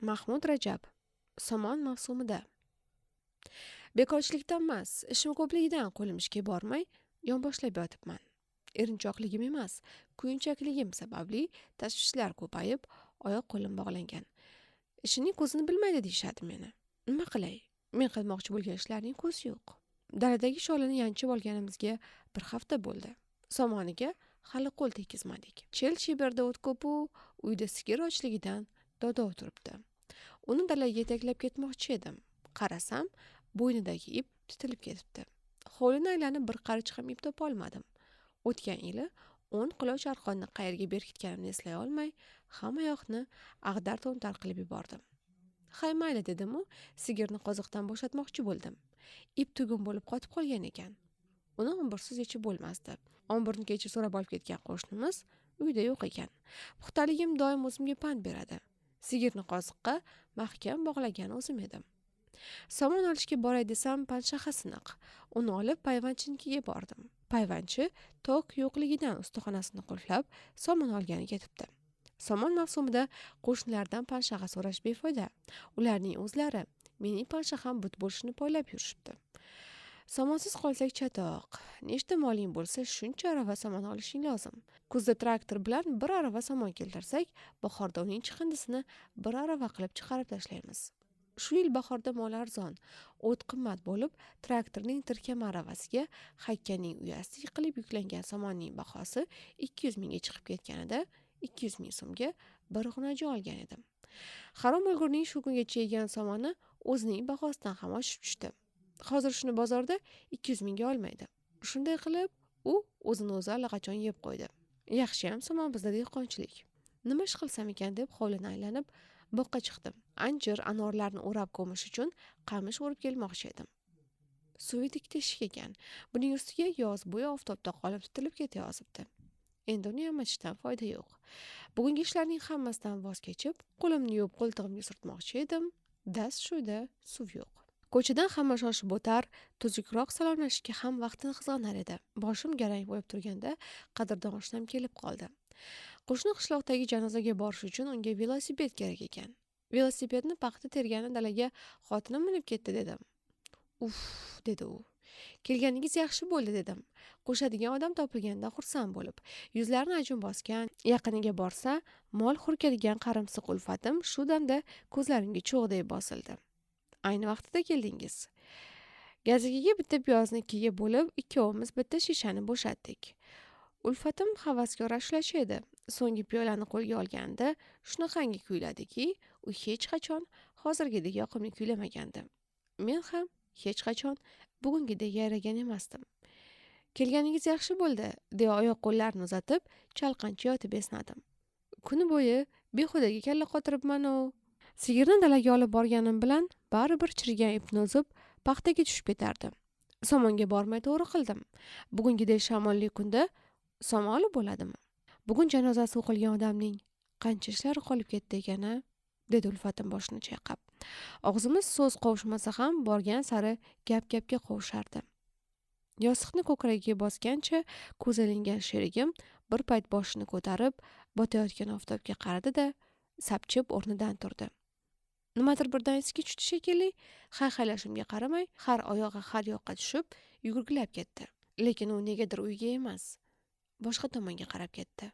Mahmud Rajab. Somon mavsumida. Bekorchilikdan emas, ishim ko'pligidan qo'lim ishga bormay, yonboshlab yotibman. Erinchoqligim emas, kuyunchakligim sababli tashvishlar ko'payib, oyoq qo'lim bog'langan. Ishining ko'zini bilmaydi deyishadi meni. Nima qilay? Men qilmoqchi bo'lgan ishlarning ko'zi yo'q. Daladagi sholini yanchib olganimizga bir hafta bo'ldi. Somoniga hali qo'l tekkizmadik. Chel-cheberda o't ko'p-u, uyda sigir ochligidan dodov turibdi. Uni dalaga yetaklab ketmoqchi edim. Qarasam, bo'ynidagi ip tutilib ketibdi. Hovlini aylanib bir qarich ham ip topa olmadim. O'tgan yili 10 quloch arqonni qayerga berkitganimni eslay olmay, hamma yoqni ag'dar-to'ntar qilib yubordim. Hay mayli dedim-u, sigirni qoziqdan bo'shatmoqchi bo'ldim. Ip tugun bo'lib qotib qolgan ekan. Uni ombursiz yechib bo'lmasdi. Omburni kecha so'rab olib ketgan qo'shnimiz uyda yo'q ekan. Puxtaligim doim o'zimga pand beradi. Sigirni qoziqqa mahkam bog'lagan o'zim edim. Somon olishga boray desam, panshaxa siniq. Uni olib payvandchinikiga bordim. Payvandchi tok yo'qligidan ustaxonasini qulflab, somon olgani ketibdi. Somon mavsumida qo'shnilardan panshaxa so'rash befoyda. Ularning o'zlari mening panshaxam but bo'lishini poylab yurishibdi. Somonsiz qolsak chatoq. Nechta moling bo'lsa, shuncha arava somon olishing lozim. Kuzda traktor bilan bir arava somon keltirsak, bahorda uning chiqindisini bir arava qilib chiqarib tashlaymiz. Shu yil bahorda mol arzon, o't qimmat bo'lib, traktorning tirkama aravasiga hakkaning uyasi qilib yuklangan somonning bahosi 200 mingga chiqib ketganida 200 ming so'mga bir xunajon olgan edim. Harom o'lgurning shu kungacha yegan somoni o'zining bahosidan ham oshib tushdi. Hozir shuni bozorda 200 mingga olmaydi. Shunday qilib, u o'zini o'zi allaqachon yeb qo'ydi. Yaxshiyam somon bizda dehqonchilik. Nima ish qilsam ekan deb hovlini aylanib boqqa chiqdim. Anjir, anorlarni o'rab ko'mish uchun qamish o'rib kelmoqchi edim. Suvi tik teshik ekan. Buning ustiga yoz bo'yi oftobda qolib tutilib ketayozibdi. Endi uni yamachishdan foyda yo'q. Bugungi ishlarning hammasidan voz kechib, qo'limni yuvib qo'ltig'imga surtmoqchi edim. Dast shuyda, suv yo'q. Ko'chadan hamma shoshib o'tar, tuzukroq salomlashishga ham vaqtini qizg'anar edi. Boshim garang bo'lib turganda qadrdon oshnam kelib qoldi. Qo'shni qishloqdagi janozaga borish uchun unga velosiped kerak ekan. Velosipedni paxta tergani dalaga xotinim minib ketdi dedim. Uff, dedi u. Kelganingiz yaxshi bo'ldi dedim. Qo'shadigan odam topilganda xursand bo'lib, yuzlarini ajin bosgan, yaqiniga borsa, mol hurkadigan qarimsiq ulfatim shu damda ko'zlarimga cho'g'day bosildi. Ayni vaqtida keldingiz. Gazakaga bitta piyozni ikkiga bo'lib, ikkovimiz bitta shishani bo'shatdik. Ulfatim havaskor ashulachi edi. So'nggi piyolani qo'lga olganda shunaqangi kuyladiki, u hech qachon hozirgidek yoqimli kuylamagandi. Men ham hech qachon bugungidek yayragan emasdim. Kelganingiz yaxshi bo'ldi, deya oyoq qo'llarini uzatib, chalqancha yotib esnadim. Kuni bo'yi behudaga kalla qotiribman-u. Sigirni dalaga olib borganim bilan baribir chirigan ipni uzib, paxtaga tushib ketardi. Somonga bormay to'g'ri qildim. Bugungidek shamolli kunda somon olib bo'ladimi? Bugun janozasi o'qilgan odamning qancha ishlari qolib ketdi ekan-a? Dedi Ulfatim boshini chayqab. Og'zimiz so'z qovushmasa ham borgan sari gap-gapga qovushardi. Yostiqni ko'kragiga bosgancha ko'zalingan sherigim bir payt boshini ko'tarib, botayotgan oftobga qaradi-da, sapchib o'rnidan turdi. Nimadir birdan esiga tushdi shekilli, hayhaylashimga qaramay, har oyog'i har yoqqa tushib, yugurgilab ketdi. Lekin u negadir uyga emas, boshqa tomonga qarab ketdi.